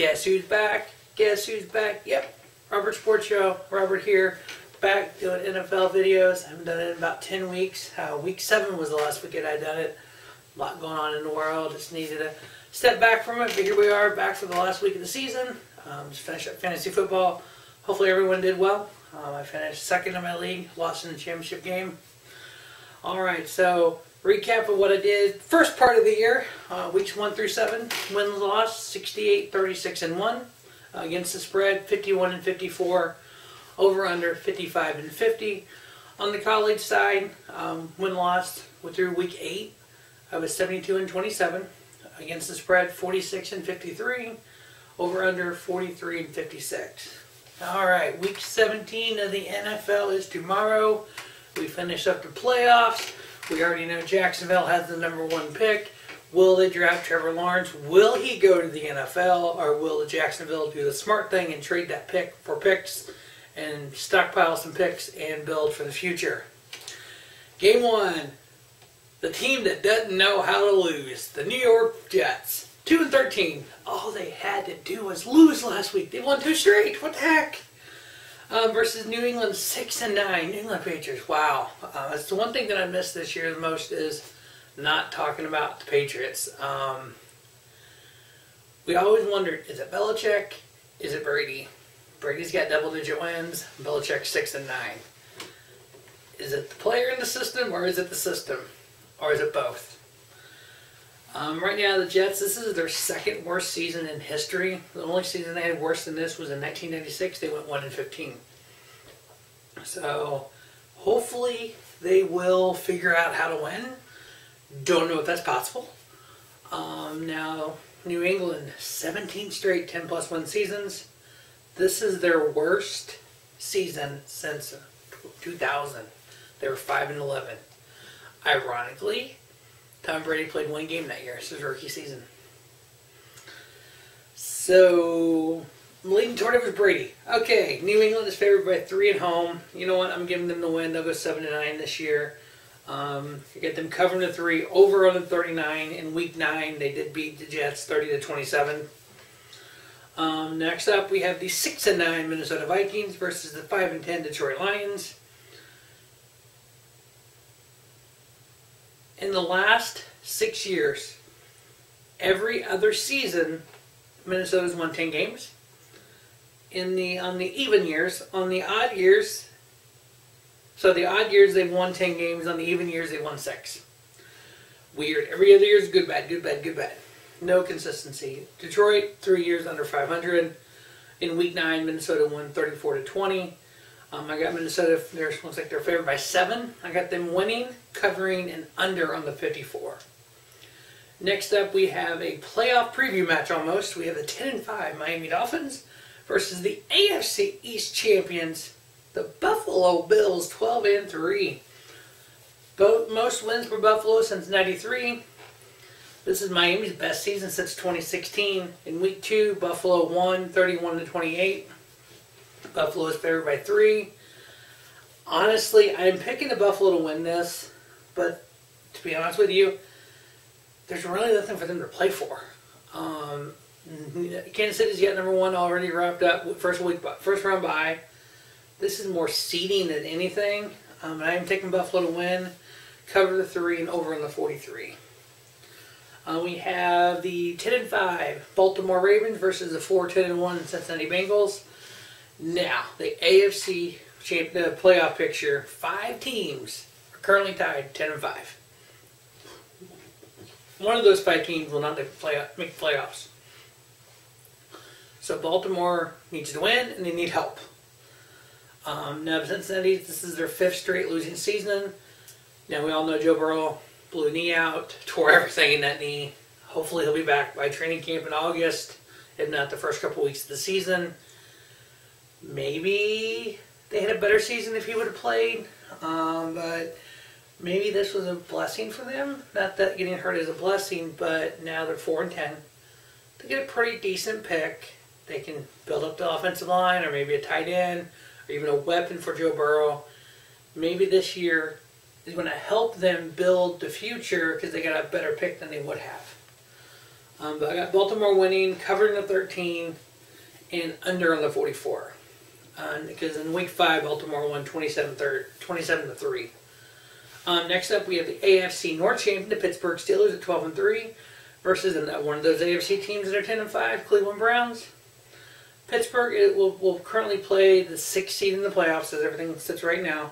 Guess who's back? Guess who's back? Yep, Robert Sports Show. Robert here, back doing NFL videos. I haven't done it in about 10 weeks. Week 7 was the last weekend I'd done it. A lot going on in the world. Just needed to step back from it, but here we are, back for the last week of the season. Just finished up fantasy football. Hopefully everyone did well. I finished second in my league, lost in the championship game. Alright, so recap of what I did. First part of the year, weeks 1 through 7, wins loss 68, 36, and 1. Against the spread, 51 and 54. Over under 55 and 50. On the college side, win loss through week 8. I was 72 and 27. Against the spread, 46 and 53. Over under 43 and 56. Alright, week 17 of the NFL is tomorrow. We finish up the playoffs. We already know Jacksonville has the #1 pick. Will they draft Trevor Lawrence? Will he go to the NFL? Or will Jacksonville do the smart thing and trade that pick for picks and stockpile some picks and build for the future? Game 1. The team that doesn't know how to lose. The New York Jets. 2 and 13. All they had to do was lose last week. They won 2 straight. What the heck? Versus New England 6 and 9. New England Patriots. Wow. That's the one thing that I missed this year the most is not talking about the Patriots. We always wondered, is it Belichick? Is it Brady? Brady's got double-digit wins. Belichick 6 and 9. Is it the player in the system or is it the system? Or is it both? Right now, the Jets, this is their second worst season in history. The only season they had worse than this was in 1996. They went 1 and 15. So, hopefully, they will figure out how to win. Don't know if that's possible. Now, New England, 17 straight 10+ win seasons. This is their worst season since 2000. They were 5 and 11. Ironically, Tom Brady played 1 game that year. It's his rookie season. So, leading toward it was Brady. Okay, New England is favored by 3 at home. You know what? I'm giving them the win. They'll go 7 and 9 this year. You get them covering the 3, over on the 39. In week 9, they did beat the Jets 30 to 27. Next up, we have the 6 and 9 Minnesota Vikings versus the 5 and 10 Detroit Lions. In the last 6 years, every other season, Minnesota's won 10 games. On the even years, on the odd years, so the odd years they've won 10 games. On the even years they've won 6. Weird. Every other year is good, bad, good, bad, good, bad. No consistency. Detroit 3 years under 500. In week 9, Minnesota won 34 to 20. I got Minnesota, looks like they're favored by 7. I got them winning, covering, and under on the 54. Next up, we have a playoff preview match almost. We have the 10 and 5 Miami Dolphins versus the AFC East champions, the Buffalo Bills, 12 and 3. Most wins for Buffalo since '93. This is Miami's best season since 2016. In week 2, Buffalo won 31 to 28. Buffalo is favored by 3. Honestly, I'm picking the Buffalo to win this, but to be honest with you, there's really nothing for them to play for. Kansas City's got #1 already wrapped up, first round bye. This is more seeding than anything. I am taking Buffalo to win, cover the 3, and over on the 43. We have the 10 and 5 Baltimore Ravens versus the 4 10 and 1 Cincinnati Bengals. Now, the AFC the playoff picture, 5 teams are currently tied 10 and 5. One of those 5 teams will not make playoffs. So Baltimore needs to win, and they need help. Now, Cincinnati, this is their 5th straight losing season. Now, we all know Joe Burrow blew a knee out, tore everything in that knee. Hopefully, he'll be back by training camp in August, if not the first couple weeks of the season. Maybe they had a better season if he would have played, but maybe this was a blessing for them. Not that getting hurt is a blessing, but now they're 4 and 10. They get a pretty decent pick. They can build up the offensive line, or maybe a tight end, or even a weapon for Joe Burrow. Maybe this year is going to help them build the future because they got a better pick than they would have. But I got Baltimore winning, covering the 13, and under on the 44. Because in week 5, Baltimore won 27-3. Next up, we have the AFC North champion, the Pittsburgh Steelers at 12-3, versus one of those AFC teams that are 10-5, Cleveland Browns. Pittsburgh will currently play the 6th seed in the playoffs as everything sits right now.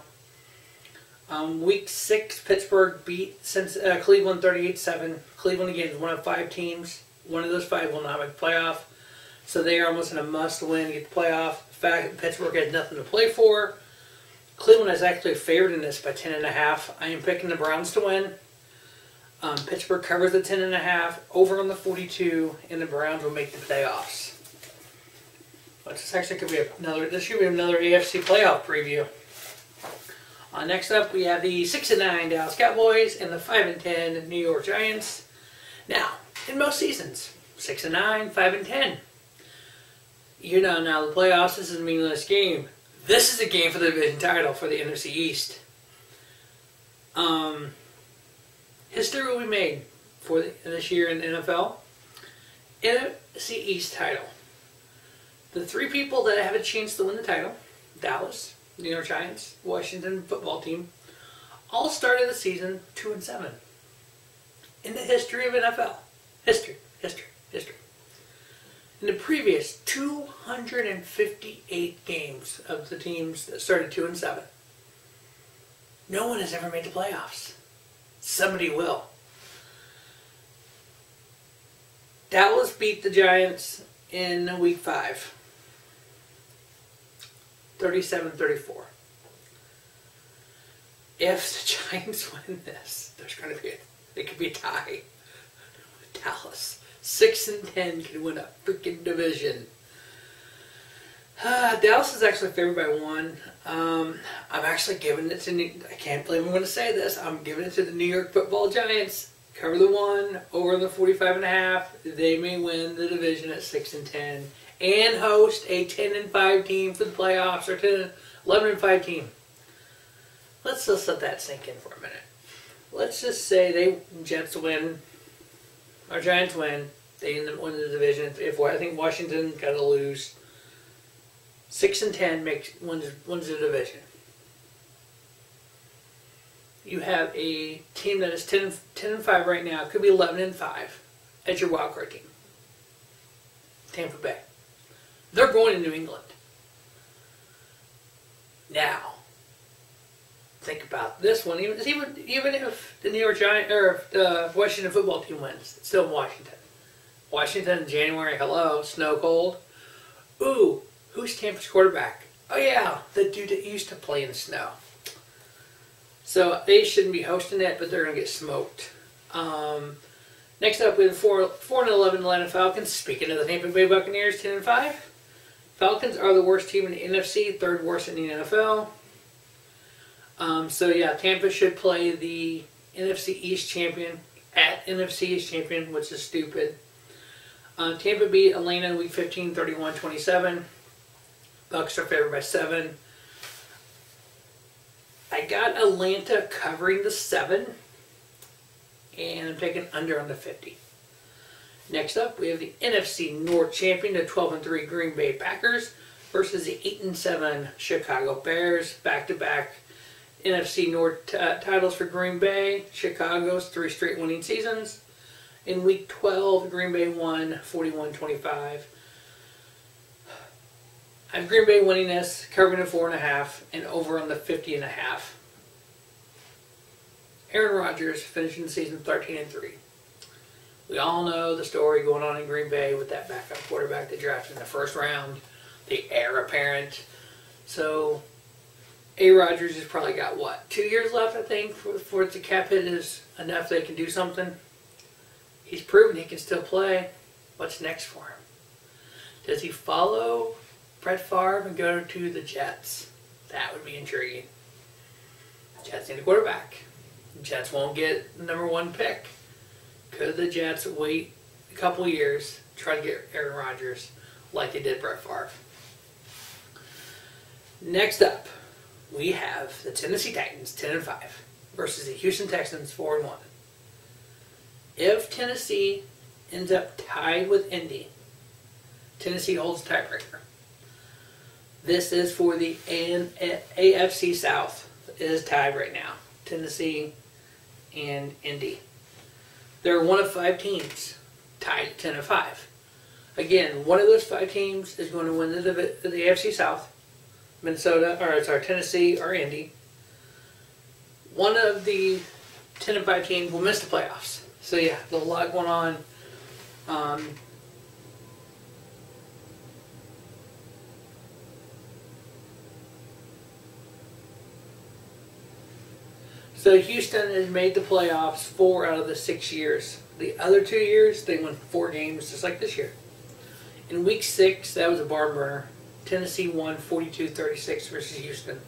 Week 6, Pittsburgh beat Cleveland 38-7. Cleveland again is one of 5 teams. One of those 5 will not make the playoff. So they are almost in a must-win to get the playoff. The fact that Pittsburgh has nothing to play for. Cleveland is actually favored in this by 10.5. I am picking the Browns to win. Pittsburgh covers the 10.5, over on the 42, and the Browns will make the playoffs. But this actually could be this should be another AFC playoff preview. Next up, we have the 6-9 Dallas Cowboys and the 5-10 New York Giants. Now, in most seasons, 6-9, 5-10. You know now the playoffs. This is a meaningless game. This is a game for the division title for the NFC East. History will be made for this year in the NFL. NFC East title. The 3 people that have a chance to win the title, Dallas, New York Giants, Washington football team, all started the season 2-7. In the history of NFL. History. In the previous 258 games of the teams that started 2-7, no one has ever made the playoffs. Somebody will. Dallas beat the Giants in week 5. 37-34. If the Giants win this, it could be a tie. Dallas, 6-10, can win a freaking division. Dallas is actually favored by 1. I'm actually giving it to I can't believe I'm going to say this. I'm giving it to the New York Football Giants. Cover the 1, over the 45.5. They may win the division at 6-10. And host a 10-5 team for the playoffs, or 11-5 team. Let's just let that sink in for a minute. Let's just say Jets win, or Giants win. They win the division. I think Washington got to lose. 6-10 wins the division. You have a team that is 10-5 right now. It could be 11-5 as your wild card team. Tampa Bay. They're going to New England. Now, think about this one. Even if the New York Giants or the Washington football team wins, it's still in Washington. Washington in January. Hello, snow cold. Ooh, who's Tampa's quarterback? Oh yeah, the dude that used to play in the snow. So they shouldn't be hosting it, but they're going to get smoked. Next up, we have 4-11 Atlanta Falcons. Speaking of the Tampa Bay Buccaneers, 10-5. Falcons are the worst team in the NFC, 3rd worst in the NFL. So yeah, Tampa should play the NFC East champion at NFC East champion, which is stupid. Tampa beat Atlanta in Week 15, 31-27. Bucs are favored by 7. I got Atlanta covering the 7, and I'm taking under on the 50. Next up, we have the NFC North champion, the 12-3 Green Bay Packers, versus the 8-7 Chicago Bears. Back-to-back NFC North titles for Green Bay. Chicago's 3 straight winning seasons. In Week 12, Green Bay won 41-25. I have Green Bay winning this, covering the 4.5, and over on the 50.5. Aaron Rodgers finishing the season 13-3. We all know the story going on in Green Bay with that backup quarterback they drafted in the 1st round, the heir apparent. So, Rodgers has probably got, 2 years left, I think, before the cap hit is enough they can do something. He's proven he can still play. What's next for him? Does he follow Brett Favre and go to the Jets? That would be intriguing. Jets need a quarterback. The Jets won't get the number 1 pick. Could the Jets wait a couple years, try to get Aaron Rodgers like they did Brett Favre? Next up, we have the Tennessee Titans, 10-5, versus the Houston Texans, 4-1. If Tennessee ends up tied with Indy. Tennessee holds the tiebreaker. This is for the AFC South. It is tied right now. Tennessee and Indy. They're one of 5 teams tied at 10-5. Again, one of those 5 teams is going to win the AFC South. Tennessee or Indy. One of the 10-5 teams will miss the playoffs. So yeah, there's a lot going on. So Houston has made the playoffs 4 out of the 6 years. The other 2 years, they won 4 games, just like this year. In week 6, that was a barn burner. Tennessee won 42-36 versus Houston.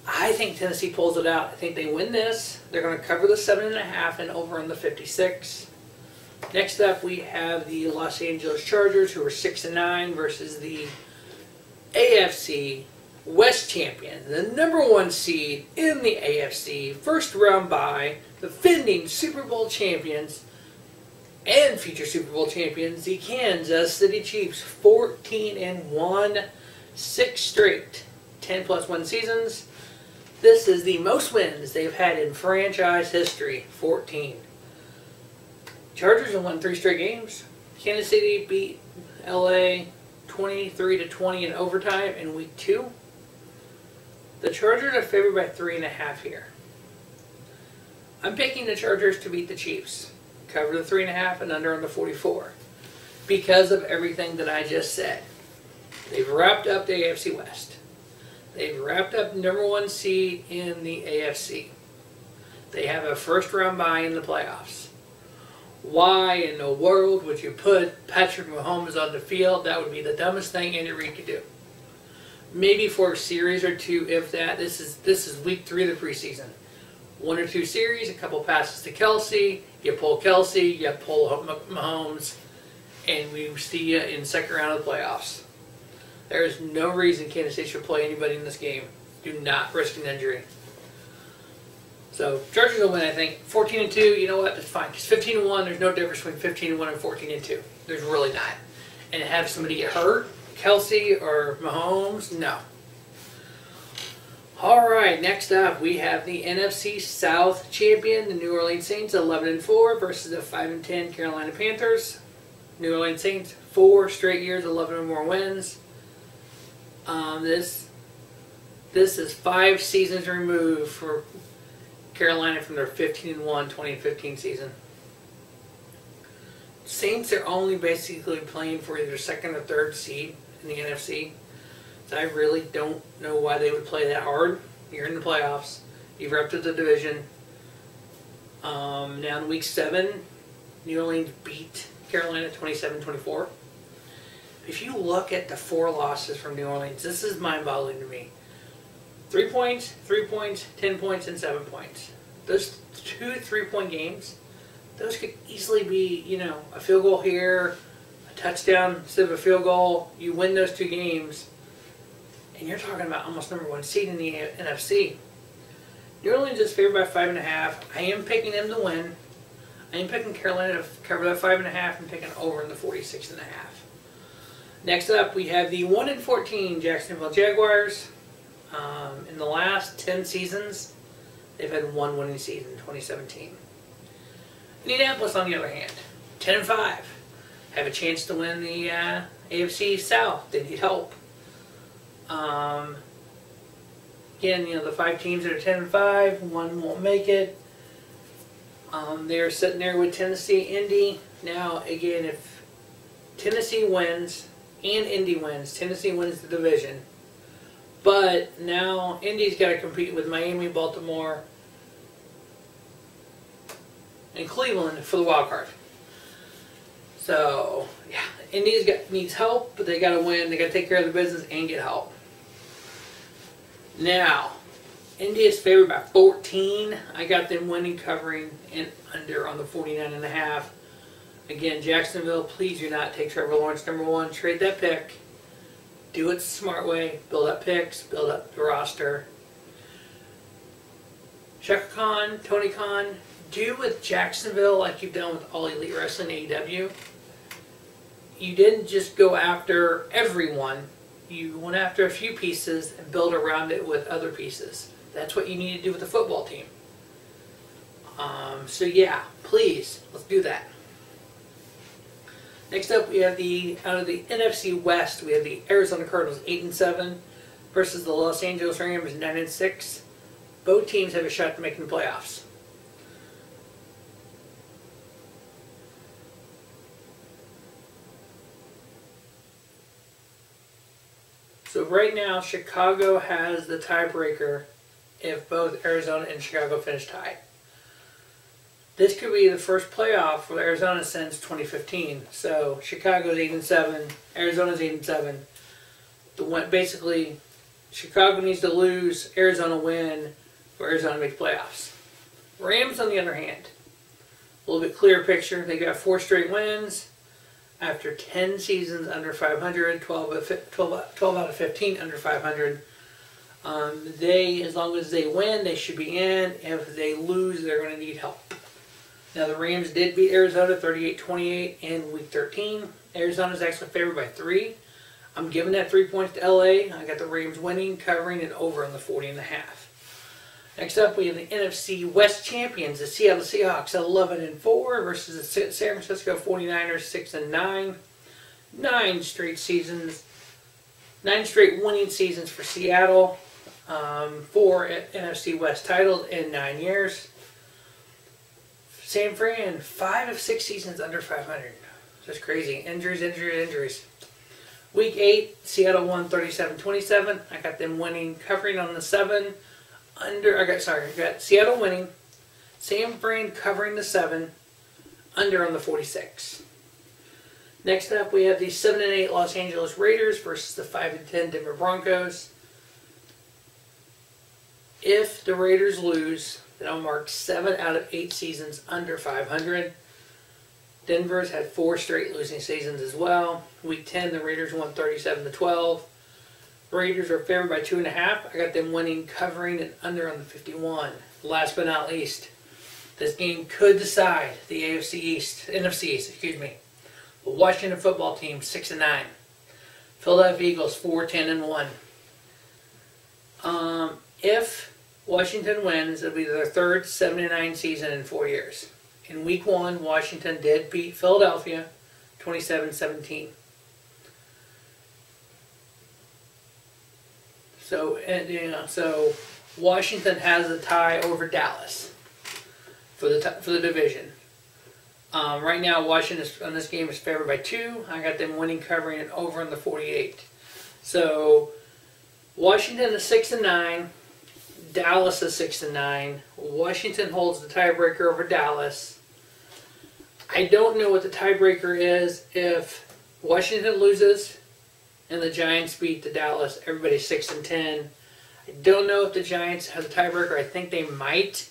I think Tennessee pulls it out. I think they win this. They're going to cover the 7.5 and over on the 56. Next up, we have the Los Angeles Chargers, who are 6-9, versus the AFC West champion, the #1 seed in the AFC, first round bye, defending Super Bowl champions and future Super Bowl champions, the Kansas City Chiefs, 14-1, 6 straight 10+1 seasons. This is the most wins they've had in franchise history, 14. Chargers have won 3 straight games. Kansas City beat LA 23-20 in overtime in week 2. The Chargers are favored by 3.5 here. I'm picking the Chargers to beat the Chiefs. Cover the 3.5 and under on the 44. Because of everything that I just said. They've wrapped up the AFC West. They've wrapped up #1 seed in the AFC. They have a first round bye in the playoffs. Why in the world would you put Patrick Mahomes on the field? That would be the dumbest thing Andy Reid could do. Maybe for a series or 2, if that. This is week 3 of the preseason. 1 or 2 series, a couple passes to Kelsey. You pull Kelsey, you pull Mahomes, and we see you in the second round of the playoffs. There is no reason Kansas City should play anybody in this game. Do not risk an injury. So Chargers will win, I think. 14-2, you know what? That's fine. Because 15-1, there's no difference between 15-1 and 14-2. There's really not. And have somebody get hurt, Kelsey or Mahomes, no. All right, next up we have the NFC South champion, the New Orleans Saints, 11-4 versus the 5-10 Carolina Panthers. New Orleans Saints, 4 straight years, 11 or more wins. This is 5 seasons removed for Carolina from their 15-1 2015 season. Saints are only basically playing for either 2nd or 3rd seed in the NFC. So I really don't know why they would play that hard. You're in the playoffs. You've wrapped up the division. Now in week 7, New Orleans beat Carolina 27-24. If you look at the 4 losses from New Orleans, this is mind-boggling to me. 3 points, 3 points, 10 points, and 7 points. Those 2 3-point games, those could easily be, a field goal here, a touchdown instead of a field goal. You win those 2 games, and you're talking about almost #1 seed in the NFC. New Orleans is favored by 5.5. I am picking them to win. I am picking Carolina to cover that 5.5 and picking over in the 46.5. Next up, we have the 1-14 Jacksonville Jaguars. In the last 10 seasons, they've had 1 winning season, 2017. Indianapolis, on the other hand, 10-5, have a chance to win the AFC South. They need help. Again, the 5 teams that are 10-5, 1 won't make it. They're sitting there with Tennessee, Indy. Now, again, if Tennessee wins and Indy wins, Tennessee wins the division. But now Indy's got to compete with Miami, Baltimore, and Cleveland for the wild card. So, yeah, needs help, but they got to win. They got to take care of the business and get help. Now, Indy is favored by 14. I got them winning, covering, and under on the 49.5. Again, Jacksonville, please do not take Trevor Lawrence #1. Trade that pick. Do it the smart way. Build up picks. Build up the roster. Shaka Khan, Tony Khan, do with Jacksonville like you've done with All Elite Wrestling AEW. You didn't just go after everyone. You went after a few pieces and build around it with other pieces. That's what you need to do with the football team. So yeah, please, let's do that. Next up, we have out of the NFC West, we have the Arizona Cardinals 8-7 versus the Los Angeles Rams 9-6. Both teams have a shot to make the playoffs. So right now, Chicago has the tiebreaker if both Arizona and Chicago finish tied. This could be the first playoff for Arizona since 2015. So Chicago's 8-7, Arizona's 8-7. Basically, Chicago needs to lose, Arizona win, for Arizona to make playoffs. Rams, on the other hand, a little bit clearer picture. They got 4 straight wins after 10 seasons under 500, 12 out of 15 under 500. As long as they win, they should be in. If they lose, they're going to need help. Now, the Rams did beat Arizona 38-28 in Week 13. Arizona's actually favored by 3. I'm giving that 3 points to LA. I got the Rams winning, covering, and over on the 40.5. Next up, we have the NFC West champions, the Seattle Seahawks 11-4 versus the San Francisco 49ers 6-9. 9 straight winning seasons for Seattle. 4 NFC West titles in 9 years. San Fran, 5 of 6 seasons under 500. Just crazy. Injuries. Week 8, Seattle won 37-27. I got them winning, covering on the 7. I got Seattle winning, San Fran covering the 7, under on the 46. Next up, we have the 7-8 Los Angeles Raiders versus the 5-10 Denver Broncos. If the Raiders lose, then I'll mark 7 out of 8 seasons under 500. Denver's had 4 straight losing seasons as well. Week 10, the Raiders won 37-12. Raiders are favored by 2.5. I got them winning, covering, and under on the 51. Last but not least, this game could decide the NFC East, excuse me. The Washington football team 6-9. Philadelphia Eagles 4-10-1. If Washington wins, it'll be their third 7-9 season in 4 years. In Week 1, Washington did beat Philadelphia 27-17. So Washington has a tie over Dallas for the division. Right now, Washington on this game is favored by 2. I got them winning, covering, and over on the 48. So Washington is 6-9. Dallas is 6-9. Washington holds the tiebreaker over Dallas. I don't know what the tiebreaker is if Washington loses and the Giants beat the Dallas. Everybody's 6-10. I don't know if the Giants have the tiebreaker. I think they might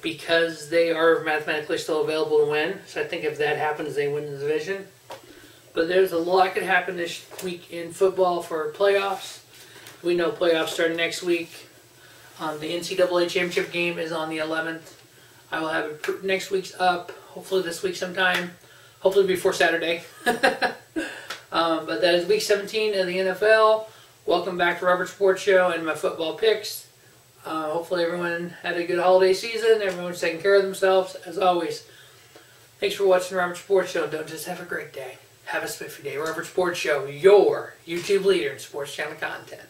because they are mathematically still available to win. So I think if that happens, they win the division. But there's a lot could happen this week in football for playoffs. We know playoffs start next week. The NCAA championship game is on the 11th. I will have it next week's up, hopefully this week sometime. Hopefully before Saturday. But that is week 17 of the NFL. Welcome back to Robert Sports Show and my football picks. Hopefully everyone had a good holiday season. Everyone's taking care of themselves, as always. Thanks for watching Robert Sports Show. Don't just have a great day. Have a spiffy day. Robert Sports Show, your YouTube leader in sports channel content.